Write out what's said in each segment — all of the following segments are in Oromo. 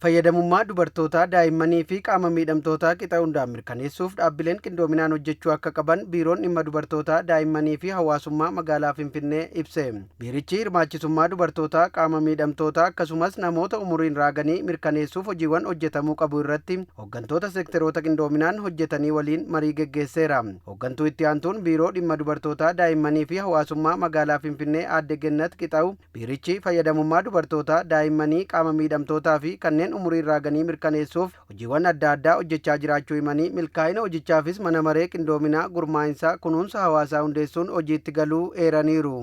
Fayyadamummaa dubartootaa daa'immanii fi qaama miidhamtootaa qixa hundaan mirkaneessuuf dhaabbileen qindoominaan hojjechuu akka qaban biiroon dhimma dubartootaa daa'immanii fi hawaasummaa magaalaa Finfinnee ibse. Biirichi hirmaachisummaa dubartootaa qaama miidhamtootaa akkasumas namoota umuriin raaganii mirkaneessuuf hojiiwwan hojjetamuu qabu irratti hooggantoota seektaroota qindoominaan hojjetanii waliin marii geggeesseera. Hooggantuu itti aantuun biiroo dhimma dubartootaa daa'immanii fi hawaasummaa magaalaa Finfinnee aadde Gennat Qixaa'u biirichi fayyadamummaa dubartootaa daa'immanii qaama miidhamtootaa fi kanneen umuriin raaganii mirkaneessuuf hojiiwwan adda addaa hojjechaa jiraachuu himanii milkaa'ina hojichaafis mana maree qindoominaa gurmaa'insaa kunuunsa hawaasaa hundeessuun hojiitti galuu eeraniiru.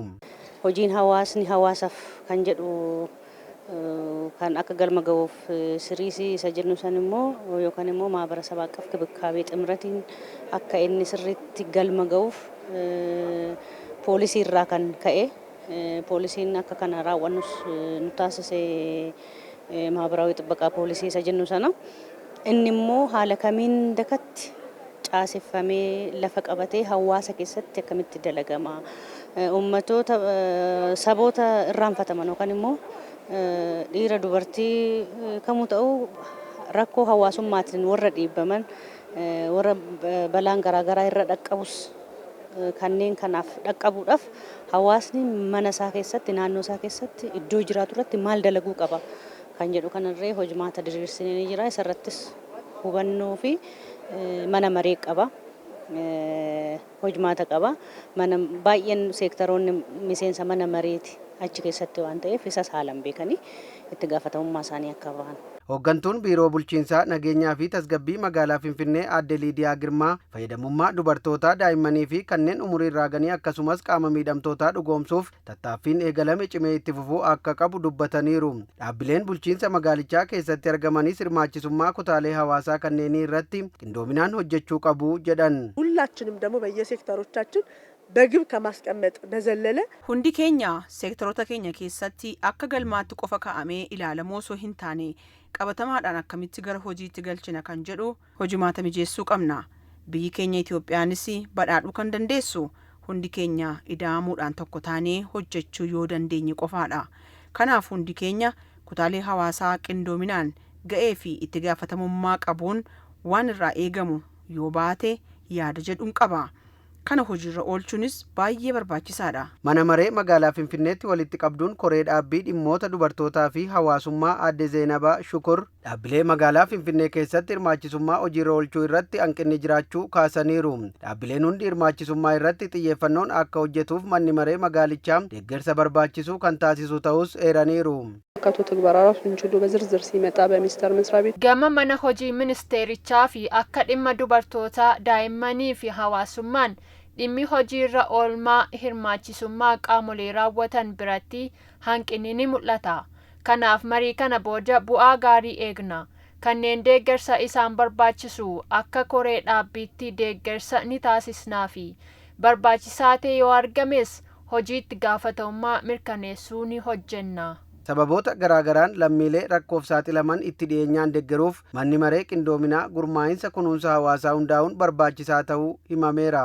Hojiin hawaasni hawaasaaf kan jedhu kan akka galma ga'uuf siriisii isa jennu san immoo yookaan immoo maabarasaba aqaf kibkaabee ximratiin akka inni sirriitti galma ga'uuf poolisii irraa kan ka'e poolisiin akka kana raawwannus nu taasise ማህበራዊ ጥበቃ ፖሊሲ ሰጀኑ ሰና እንሞ ሀለ ከሚን ደከት ጫሲፈሜ ለፈቀበቴ ሐዋሳ ከሰት ከመት ደለገማ ኡመቶ ሰቦታ ራንፈተማ ነው ከንሞ ዲረ ዱበርቲ ከሙተው ረኮ ሐዋሱማትን ወረዲ በመን ወረ በላን ገራገራ ይረደቀቡስ kanneen kanaaf dhaqqabuudhaaf hawaasni mana isaa keessatti naannoo isaa keessatti iddoo jiraatu irratti maal dalaguu qaba kan jedhu kanarree hojimaata diriirsinee jira isarrattis hubannoo fi mana maree qaba hojimaata qaba mana baay'een seektaroonni miseensa mana mareeti achi keessatti waan ta'eef isas haalan beekanii itti gaafatamummaa isaanii akka bahan. Hooggantuun biiroo bulchiinsaa nageenyaa fi tasgabbii magaalaa Finfinnee aadde Liidiyaa Girmaa fayyadamummaa dubartootaa daa'immanii fi kanneen umuriin raaganii akkasumas qaama miidhamtootaa dhugoomsuuf tattaaffiin eegalame cimee itti fufuu akka qabu dubbataniiru. Dhaabbileen bulchiinsa magaalichaa keessatti argamanis hirmaachisummaa kutaalee hawaasaa kanneenii irratti qindoominaan hojjechuu qabu jedhan. ሁላችንም ደግሞ በየሴክተሮቻችን በግብ ከማስቀመጥ በዘለለ ሁንዲ ኬኛ ሴክተሮታ ኬኛ keessatti akka galmaatti qofa kaa'amee ilaalamoo osoo hin taane qabatamaadhaan akkamitti gara hojiitti galchina kan jedhu hojimaata mijeessuu qabna. Biyyi keenya Itoophiyaanis badhaadhuu kan dandeessu hundi keenya ida'amuudhaan tokko taanee hojjechuu yoo dandeenye qofaadha. Kanaaf hundi keenya kutaalee hawaasaa qindoominaan ga'ee fi itti gaafatamummaa qabuun waan irraa eegamu yoo baate yaada jedhuun qaba. Kana hojiirra oolchuunis baay'ee barbaachisaadha. Mana maree magaalaa Finfinneetti walitti qabduun koree dhaabbii dhimmoota dubartootaa fi hawaasummaa aadde Zeenabaa Shukur dhaabbilee magaalaa Finfinnee keessatti hirmaachisummaa hojiirra oolchuu irratti hanqinni jiraachuu kaasaniiru. Dhaabbileen hundi hirmaachisummaa irratti xiyyeeffannoon akka hojjetuuf manni maree magaalichaa deeggarsa barbaachisu kan taasisu ta'us eeraniiru. ከቶ ተግባራ ራሱን ችሎ በዝርዝር ሲመጣ በሚኒስቴር መስሪያ ቤት ገመ መነ ሆጂ ሚኒስቴሪቻ ፊ አከ dhimma dubartoota daa'immanii fi hawaasummaan dhimmi hojiirra oolmaa hirmaachisummaa qaamolee raawwatan biratti hanqinni ni mul'ata. Kanaaf marii kana booda bu'aa gaarii eegna. Kanneen deeggarsa isaan barbaachisu akka koree dhaabbiitti deeggarsa ni taasisnaa fi barbaachisaa ta'e yoo argames hojiitti gaafatamummaa mirkaneessuu ni hojjenna. Sababoota garaagaraan lammiilee rakkoof saaxilaman itti dhiyeenyaan deeggaruuf manni maree qindoominaa gurmaa'insa kunuunsa hawaasaa hundaa'uun barbaachisaa ta'uu himameera.